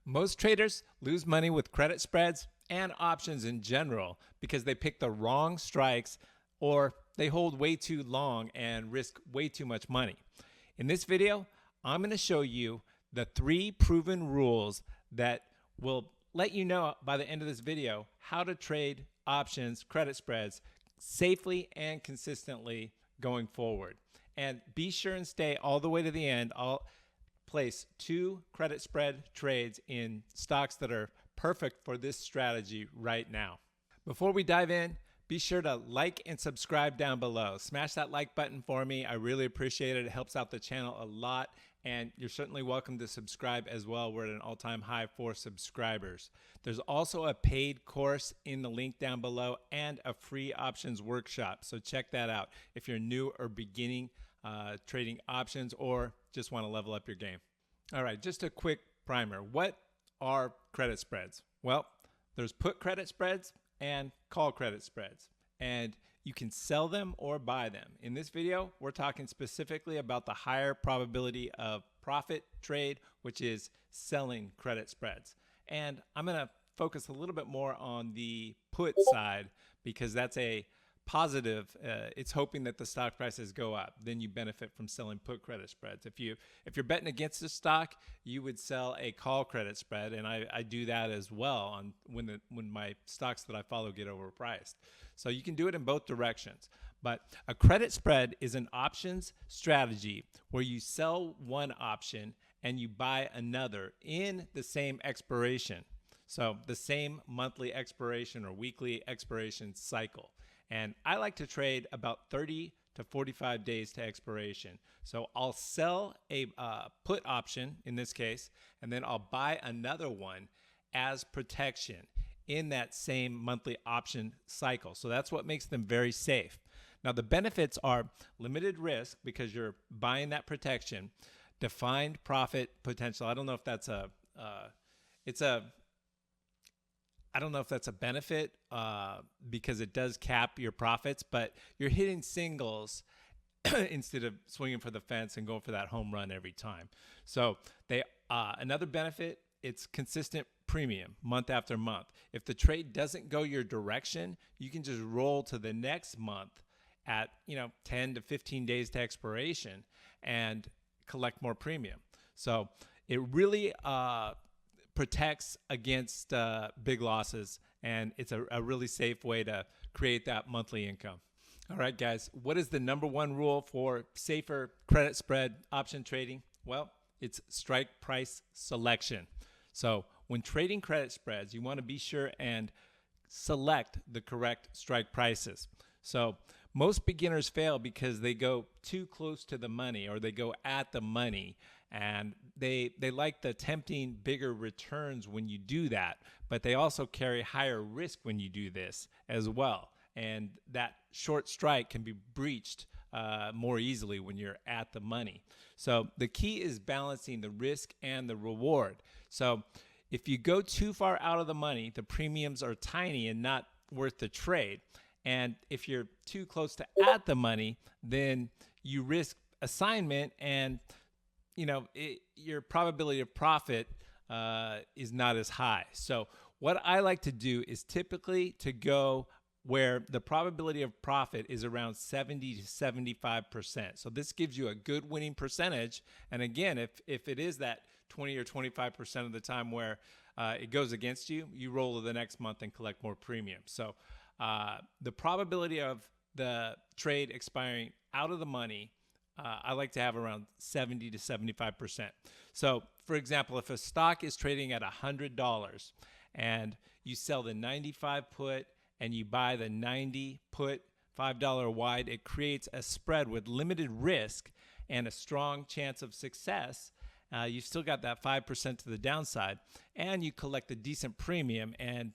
Most traders lose money with credit spreads and options in general because they pick the wrong strikes or they hold way too long and risk way too much money. In this video, I'm going to show you the 3 proven rules that will let you know by the end of this video how to trade options, credit spreads safely and consistently going forward. And be sure and stay all the way to the end. I'll place 2 credit spread trades in stocks that are perfect for this strategy right now. Before we dive in, be sure to like and subscribe down below. Smash that like button for me. I really appreciate it. It helps out the channel a lot. And you're certainly welcome to subscribe as well. We're at an all-time high for subscribers. There's also a paid course in the link down below and a free options workshop. So check that out if you're new or beginning trading options or just want to level up your game. All right, just a quick primer. What are credit spreads? Well, there's put credit spreads and call credit spreads, and you can sell them or buy them. In this video, we're talking specifically about the higher probability of profit trade, which is selling credit spreads. And I'm going to focus a little bit more on the put side because that's a positive. It's hoping that the stock prices go up. Then you benefit from selling put credit spreads. If you're betting against the stock, you would sell a call credit spread, and I do that as well on when my stocks that I follow get overpriced. So you can do it in both directions. But a credit spread is an options strategy where you sell one option and you buy another in the same expiration. So the same monthly expiration or weekly expiration cycle. And I like to trade about 30 to 45 days to expiration. So I'll sell a put option in this case, and then I'll buy another one as protection in that same monthly option cycle. So that's what makes them very safe. Now the benefits are limited risk because you're buying that protection, defined profit potential. I don't know if that's a benefit because it does cap your profits, but you're hitting singles instead of swinging for the fence and going for that home run every time. So another benefit, it's consistent premium month after month. If the trade doesn't go your direction, you can just roll to the next month at 10 to 15 days to expiration and collect more premium. So it really protects against big losses, and it's a really safe way to create that monthly income. All right, guys, what is the #1 rule for safer credit spread option trading? Well, it's strike price selection. So when trading credit spreads, you want to be sure and select the correct strike prices. So most beginners fail because they go too close to the money or they go at the money, and they like the tempting bigger returns when you do that, but they also carry higher risk when you do this as well. And that short strike can be breached more easily when you're at the money. So the key is balancing the risk and the reward. So if you go too far out of the money, the premiums are tiny and not worth the trade. And if you're too close to at the money, then you risk assignment, and your probability of profit is not as high. So what I like to do is typically to go where the probability of profit is around 70 to 75%. So this gives you a good winning percentage. And again, if it is that 20 or 25% of the time where it goes against you, you roll to the next month and collect more premium. So the probability of the trade expiring out of the money, I like to have around 70 to 75%. So for example, if a stock is trading at $100 and you sell the 95 put and you buy the 90 put $5 wide, it creates a spread with limited risk and a strong chance of success. You've still got that 5% to the downside, and you collect a decent premium, and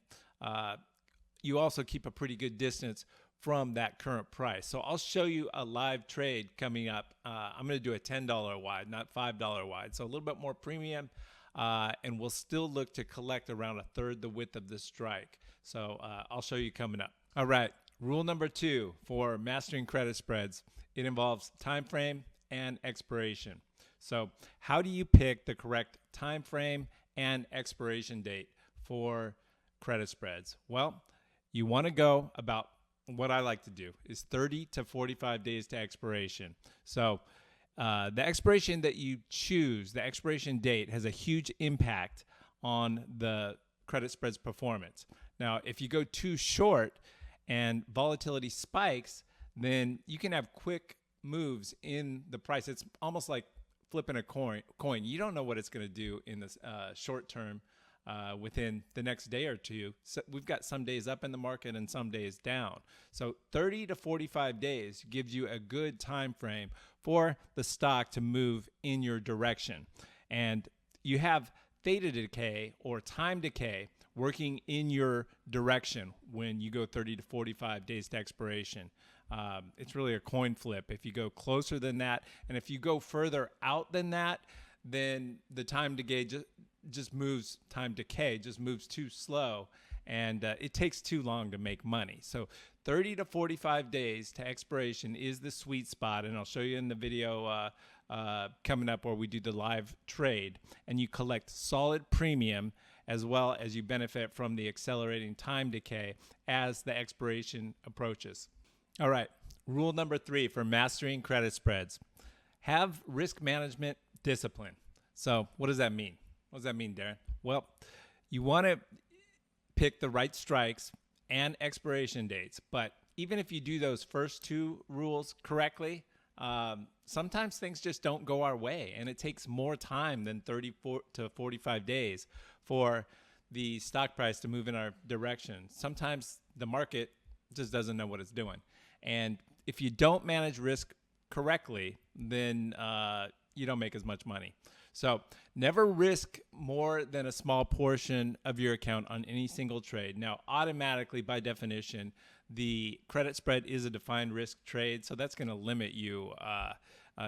you also keep a pretty good distance from that current price. So I'll show you a live trade coming up. I'm going to do a $10 wide, not $5 wide. So a little bit more premium, and we'll still look to collect around a third the width of the strike. So I'll show you coming up. All right, rule #2 for mastering credit spreads. It involves time frame and expiration. So how do you pick the correct time frame and expiration date for credit spreads? Well, you want to go about, what I like to do is 30 to 45 days to expiration. So the expiration that you choose, the expiration date, has a huge impact on the credit spread's performance. Now, if you go too short and volatility spikes, then you can have quick moves in the price. It's almost like flipping a coin. You don't know what it's going to do in the short term within the next day or two. So we've got some days up in the market and some days down. So 30 to 45 days gives you a good time frame for the stock to move in your direction. And you have theta decay or time decay working in your direction when you go 30 to 45 days to expiration. It's really a coin flip. If you go closer than that, and if you go further out than that, then the time decay just moves too slow, and it takes too long to make money. So 30 to 45 days to expiration is the sweet spot, and I'll show you in the video coming up where we do the live trade, and you collect solid premium as well as you benefit from the accelerating time decay as the expiration approaches. All right, rule number 3 for mastering credit spreads: have risk management discipline. So what does that mean? What does that mean, Darren? Well, you want to pick the right strikes and expiration dates, but even if you do those first 2 rules correctly, sometimes things just don't go our way, and it takes more time than 34 to 45 days for the stock price to move in our direction. Sometimes the market just doesn't know what it's doing, and if you don't manage risk correctly, then you don't make as much money. So never risk more than a small portion of your account on any single trade. Now, automatically, by definition, the credit spread is a defined risk trade, so that's going to limit you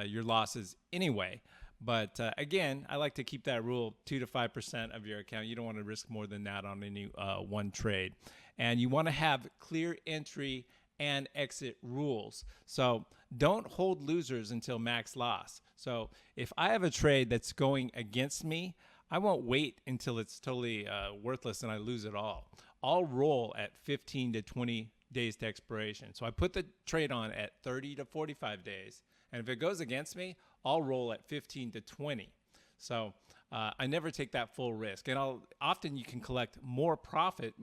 your losses anyway. But again, I like to keep that rule 2 to 5% of your account. You don't want to risk more than that on any one trade. And you want to have clear entry and exit rules. So don't hold losers until max loss. So if I have a trade that's going against me, I won't wait until it's totally worthless and I lose it all. I'll roll at 15 to 20 days to expiration. So I put the trade on at 30 to 45 days. And if it goes against me, I'll roll at 15 to 20. So I never take that full risk. And often you can collect more profit,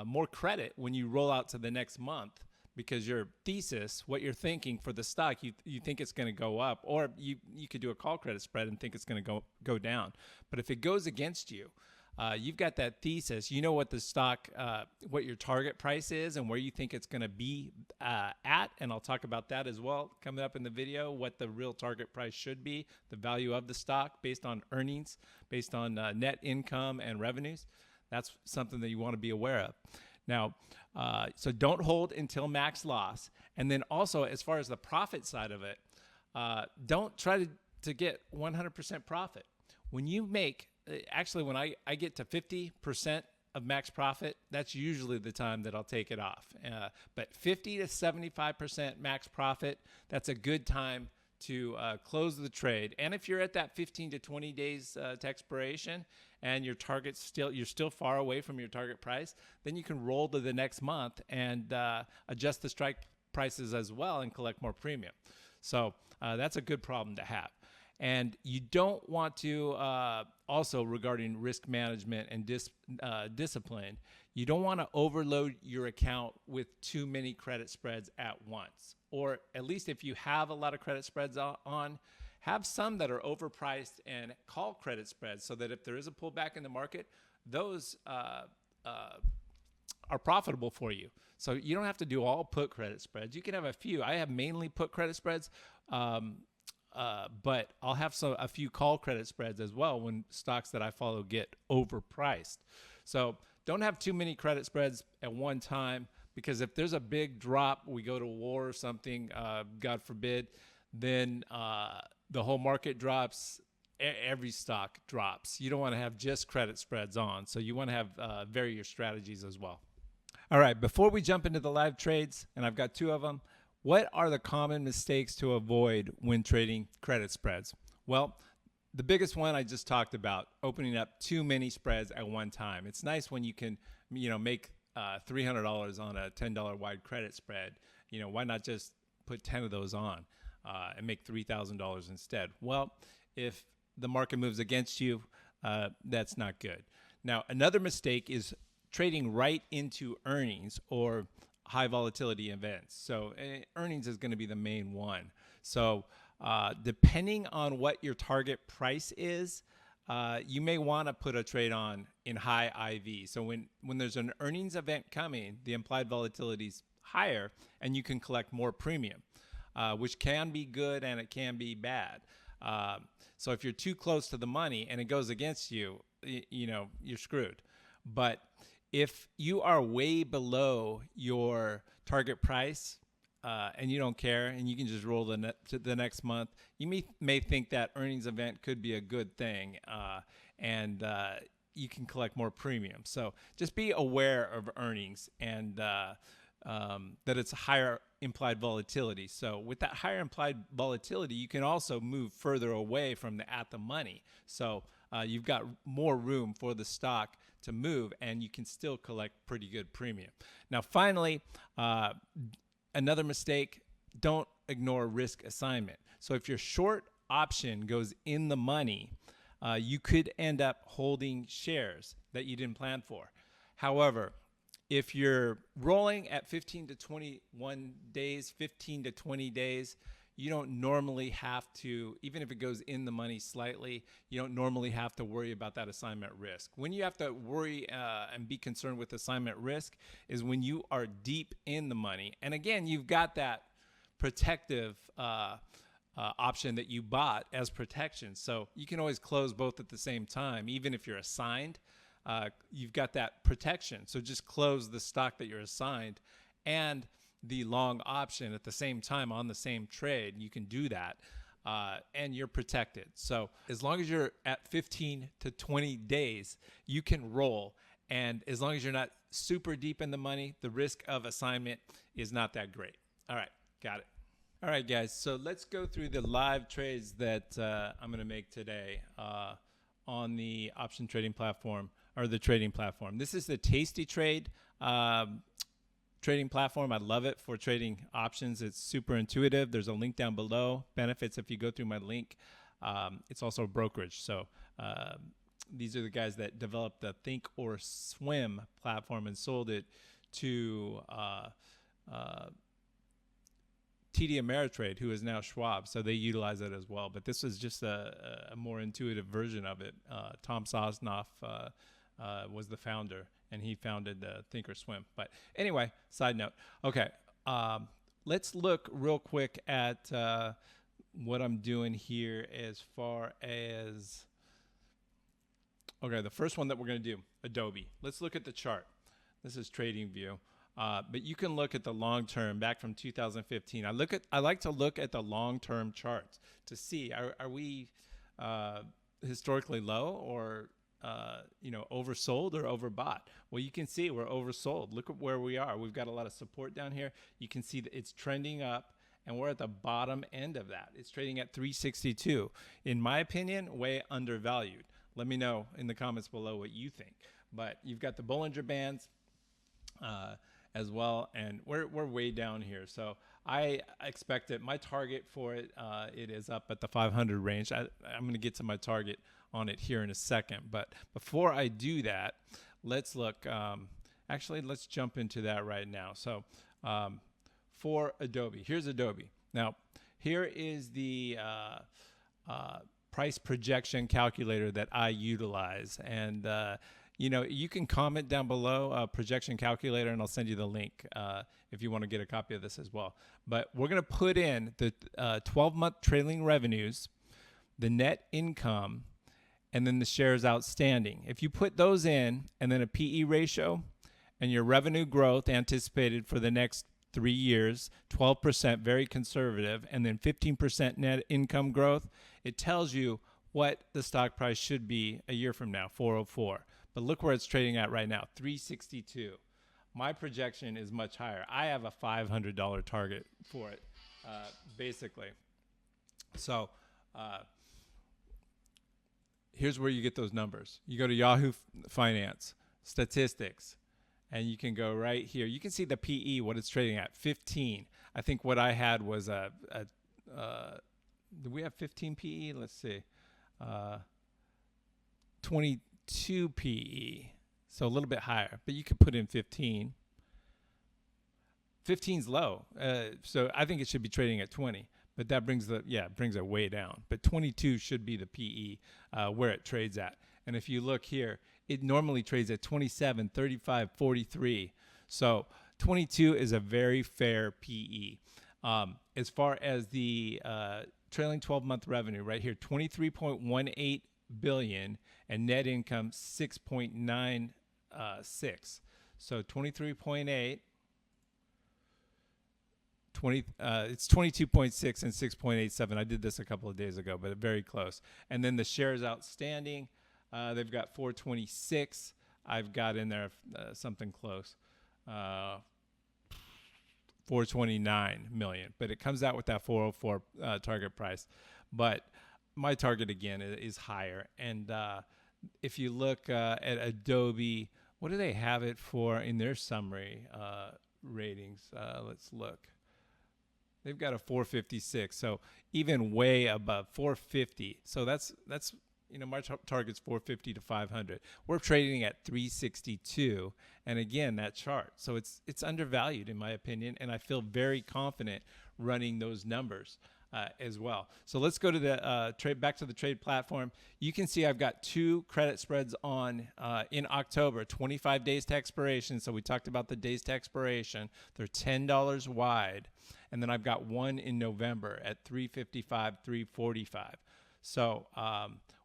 more credit when you roll out to the next month, because your thesis, what you're thinking for the stock, you think it's going to go up, or you could do a call credit spread and think it's going to go down. But if it goes against you, you've got that thesis. You know what the stock, what your target price is and where you think it's going to be at, and I'll talk about that as well coming up in the video, what the real target price should be, the value of the stock based on earnings, based on net income and revenues. That's something that you want to be aware of. Now, so don't hold until max loss. And then also, as far as the profit side of it, don't try to get 100% profit. When you make, actually, when I get to 50% of max profit, that's usually the time that I'll take it off. But 50 to 75% max profit, that's a good time to close the trade. And if you're at that 15 to 20 days to expiration and your target's you're still far away from your target price, then you can roll to the next month and adjust the strike prices as well and collect more premium. So that's a good problem to have. And you don't want to, also regarding risk management and discipline, you don't want to overload your account with too many credit spreads at once. Or at least if you have a lot of credit spreads on, have some that are overpriced and call credit spreads, so that if there is a pullback in the market, those are profitable for you. So you don't have to do all put credit spreads. You can have a few. I have mainly put credit spreads, but I'll have a few call credit spreads as well when stocks that I follow get overpriced. So don't have too many credit spreads at one time, because if there's a big drop, we go to war or something, God forbid, then the whole market drops, every stock drops. You don't want to have just credit spreads on. So you want to have vary your strategies as well. All right, before we jump into the live trades, and I've got 2 of them, what are the common mistakes to avoid when trading credit spreads? Well, the biggest one I just talked about, opening up too many spreads at one time. It's nice when you can, make $300 on a $10 wide credit spread. Why not just put 10 of those on and make $3,000 instead? Well, if the market moves against you, that's not good. Now, another mistake is trading right into earnings or high volatility events. So earnings is going to be the main one. So depending on what your target price is, you may want to put a trade on in high IV. So when there's an earnings event coming, the implied volatility is higher and you can collect more premium, which can be good and it can be bad. So if you're too close to the money and it goes against you, you're screwed. But if you are way below your target price and you don't care and you can just roll to the next month, you may think that earnings event could be a good thing and you can collect more premium. So just be aware of earnings and that it's a higher implied volatility. So with that higher implied volatility, you can also move further away from the at the money. So you've got more room for the stock to move and you can still collect pretty good premium. Now, finally, another mistake, don't ignore risk assignment. So if your short option goes in the money, you could end up holding shares that you didn't plan for. However, if you're rolling at 15 to 21 days, 15 to 20 days, you don't normally have to, even if it goes in the money slightly, you don't normally have to worry about that assignment risk. When you have to worry and be concerned with assignment risk is when you are deep in the money. And again, you've got that protective option that you bought as protection. So you can always close both at the same time, even if you're assigned. You've got that protection. So just close the stock that you're assigned and the long option at the same time on the same trade. You can do that and you're protected. So as long as you're at 15 to 20 days, you can roll. And as long as you're not super deep in the money, the risk of assignment is not that great. All right, got it. All right, guys. So let's go through the live trades that I'm going to make today on the option trading platform or the trading platform. This is the Tasty Trade trading platform. I love it for trading options. It's super intuitive. There's a link down below. Benefits if you go through my link. It's also a brokerage. So these are the guys that developed the Think or Swim platform and sold it to TD Ameritrade, who is now Schwab. So they utilize it as well. But this is just a more intuitive version of it. Tom Sosnoff was the founder, and he founded Think or Swim. But anyway, side note. Okay, let's look real quick at what I'm doing here as far as, okay, the first one that we're going to do, Adobe. Let's look at the chart. This is TradingView. But you can look at the long term back from 2015. I like to look at the long term charts to see are we historically low or oversold or overbought. Well, you can see we're oversold. Look at where we are. We've got a lot of support down here. You can see that it's trending up and we're at the bottom end of that. It's trading at 362. In my opinion, way undervalued. Let me know in the comments below what you think. But you've got the Bollinger Bands as well, and we're way down here. So I expect it. My target for it, it is up at the 500 range. I'm going to get to my target on it here in a second. But before I do that, let's look. Actually, let's jump into that right now. So for Adobe, here's Adobe. Now, here is the price projection calculator that I utilize. And you can comment down below projection calculator, and I'll send you the link if you want to get a copy of this as well. But we're going to put in the 12-month trailing revenues, the net income, and then the shares outstanding. If you put those in and then a PE ratio and your revenue growth anticipated for the next 3 years, 12%, very conservative, and then 15% net income growth, it tells you what the stock price should be a year from now, 404. But look where it's trading at right now, 362. My projection is much higher. I have a $500 target for it, basically. So here's where you get those numbers. You go to Yahoo Finance, statistics, and you can go right here. You can see the PE, what it's trading at, 15. I think what I had was do we have 15 PE? Let's see. 22 PE. So a little bit higher, but you could put in 15. 15's low. So I think it should be trading at 20. But that brings brings it way down. But 22 should be the PE where it trades at. And if you look here, it normally trades at 27, 35, 43. So 22 is a very fair PE. As far as the trailing 12-month revenue, right here, 23.18 billion, and net income 6.96. So 23.8. It's 22.6 and 6.87. I did this a couple of days ago, but very close. And then the shares outstanding, they've got 426. I've got in there something close, 429 million. But it comes out with that 404 target price. But my target again is higher. And if you look at Adobe, what do they have it for in their summary ratings? Let's look. They've got a 456, so even way above 450. So that's my target's 450 to 500. We're trading at 362, and again that chart. So it's undervalued in my opinion, and I feel very confident running those numbers as well. So let's go to the back to the trade platform. You can see I've got 2 credit spreads on in October, 25 days to expiration. So we talked about the days to expiration. They're $10 wide. And then I've got one in November at 355, 345. So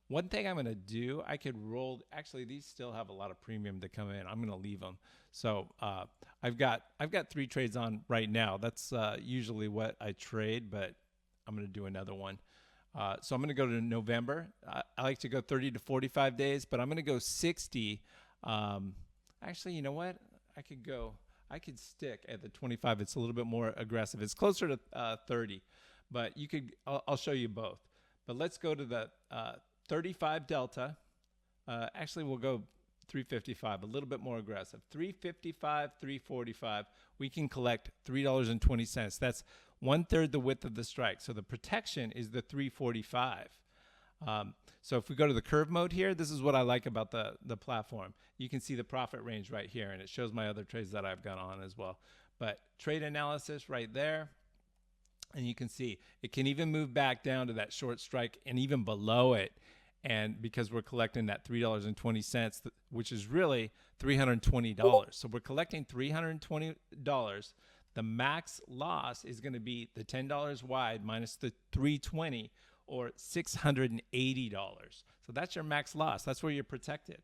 one thing I'm going to do, I could roll. Actually, these still have a lot of premium to come in. I'm going to leave them. So I've got 3 trades on right now. That's usually what I trade, but I'm going to do another one. So I'm going to go to November. I like to go 30 to 45 days, but I'm going to go 60. Actually, you know what? I could stick at the 25. It's a little bit more aggressive. It's closer to 30, but I'll show you both. But let's go to the 35 delta. Actually, we'll go 355, a little bit more aggressive. 355, 345. We can collect $3.20. That's 1/3 the width of the strike. So the protection is the 345. So if we go to the curve mode here, this is what I like about the platform. You can see the profit range right here, and it shows my other trades that I've got on as well. But trade analysis right there, and you can see it can even move back down to that short strike and even below it. And because we're collecting that $3.20, which is really $320. So we're collecting $320. The max loss is going to be the $10 wide minus the $320, or $680. So that's your max loss. That's where you're protected.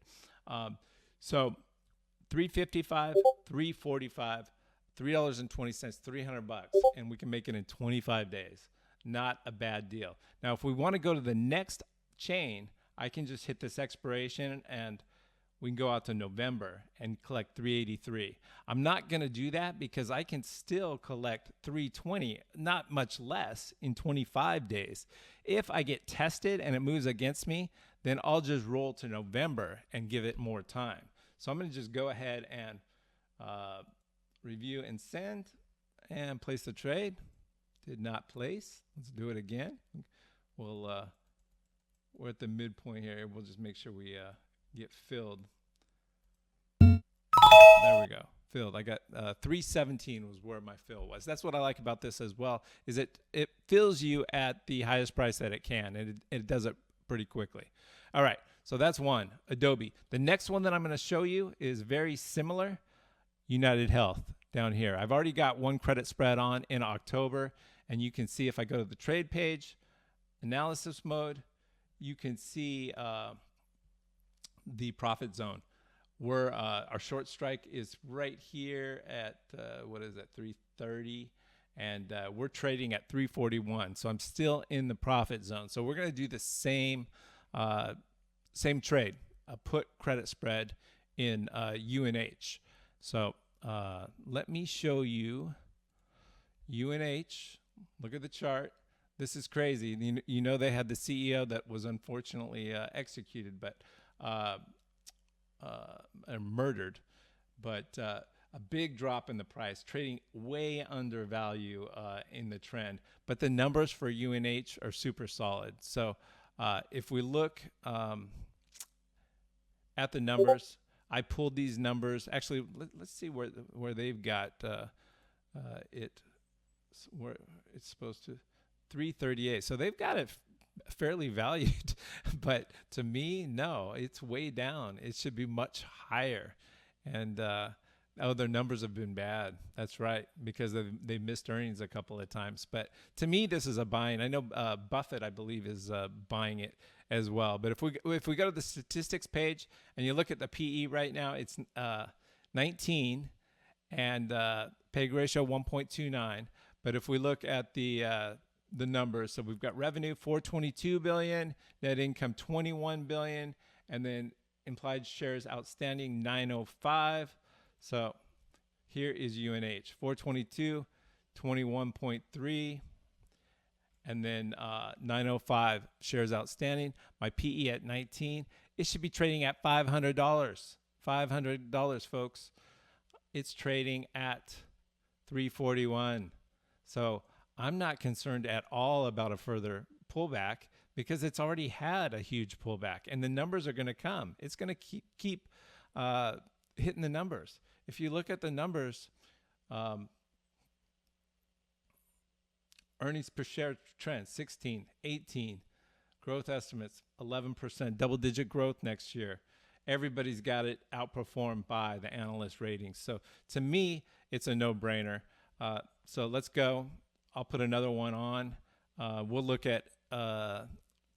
So 355, 345, $3.20, $300, and we can make it in 25 days. Not a bad deal. Now, if we want to go to the next chain, I can just hit this expiration and we can go out to November and collect 383. I'm not going to do that because I can still collect 320, not much less, in 25 days. If I get tested and it moves against me, then I'll just roll to November and give it more time. So I'm going to just go ahead and review and send and place the trade. Did not place. Let's do it again. We're at the midpoint here. We'll just make sure we get filled. There we go. Filled. I got 317 was where my fill was. That's what I like about this as well, is it fills you at the highest price that it can, and it does it pretty quickly. All right, so that's one, Adobe. The next one that I'm going to show you is very similar, United Health down here. I've already got one credit spread on in October, and you can see if I go to the trade page, analysis mode, you can see the profit zone. Our short strike is right here at 330, and we're trading at 341. So I'm still in the profit zone. So we're going to do the same trade, a put credit spread in UNH. So let me show you UNH. Look at the chart. This is crazy. You know they had the CEO that was unfortunately executed, but murdered. But a big drop in the price, trading way under value in the trend. But the numbers for UNH are super solid. So if we look at the numbers, I pulled these numbers. Actually, let's see where they've got it. Where it's supposed to 338. So they've got it fairly valued, but to me, no, it's way down. It should be much higher. And their numbers have been bad. That's right, because they missed earnings a couple of times. But to me, this is a buying. I know Buffett, I believe, is buying it as well. But if we go to the statistics page and you look at the PE right now, it's 19 and PEG ratio 1.29. But if we look at the numbers, so we've got revenue 422 billion, net income 21 billion, and then implied shares outstanding 905. So here is UNH 422, 21.3, and then 905 shares outstanding. My PE at 19. It should be trading at $500. $500, folks. It's trading at 341. So I'm not concerned at all about a further pullback because it's already had a huge pullback, and the numbers are going to come. It's going to keep hitting the numbers. If you look at the numbers, earnings per share trend 16, 18, growth estimates 11%, double-digit growth next year. Everybody's got it outperformed by the analyst ratings. So to me, it's a no-brainer. So let's go. I'll put another one on. We'll look at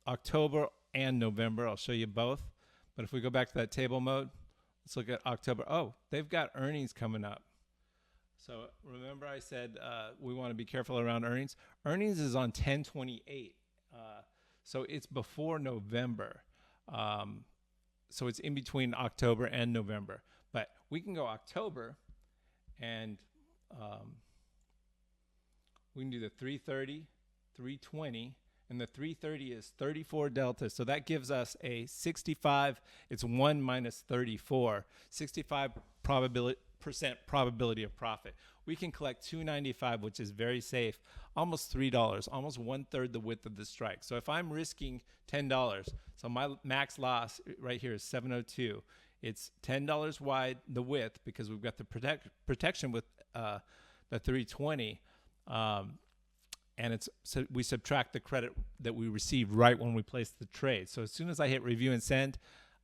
October and November. I'll show you both. But if we go back to that table mode, let's look at October. Oh, they've got earnings coming up. So remember I said we want to be careful around earnings. Earnings is on 10/28. So it's before November. So it's in between October and November. But we can go October and we can do the 330, 320, and the 330 is 34 delta. So that gives us a 65. It's 1 minus 34, 65% probability of profit. We can collect $2.95, which is very safe, almost $3, almost 1/3 the width of the strike. So if I'm risking $10, so my max loss right here is 702. It's $10 wide the width because we've got the protection with the 320. And so we subtract the credit that we received right when we place the trade. So as soon as I hit review and send,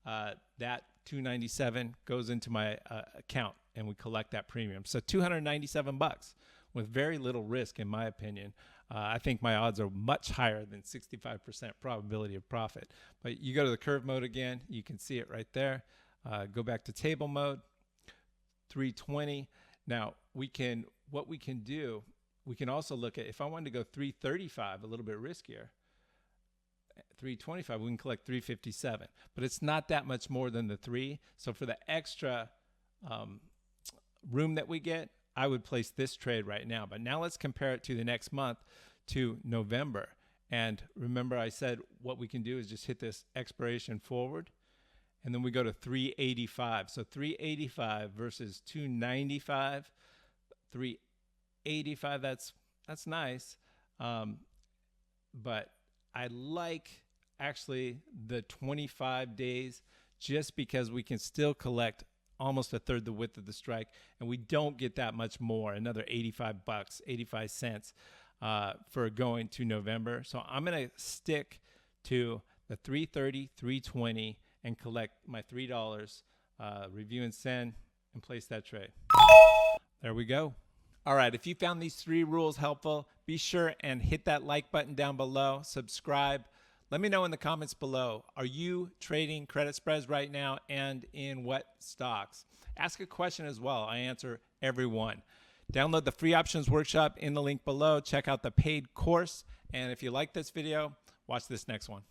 that $297 goes into my account and we collect that premium. So $297 with very little risk, in my opinion. I think my odds are much higher than 65% probability of profit. But you go to the curve mode again, you can see it right there. Go back to table mode, 320. Now what we can do. We can also look at, if I wanted to go 335, a little bit riskier, 325, we can collect 357. But it's not that much more than the 3. So for the extra room that we get, I would place this trade right now. But now let's compare it to the next month, to November. And remember I said what we can do is just hit this expiration forward. And then we go to 385. So 385 versus 295, 385, that's nice. But I like actually the 25 days just because we can still collect almost 1/3 the width of the strike, and we don't get that much more, another $85, 85 cents for going to November. So I'm going to stick to the 330, 320 and collect my $3, review and send, and place that trade. There we go. All right, if you found these 3 rules helpful, be sure and hit that like button down below, subscribe. Let me know in the comments below, are you trading credit spreads right now and in what stocks? Ask a question as well. I answer every one. Download the free options workshop in the link below. Check out the paid course. And if you like this video, watch this next one.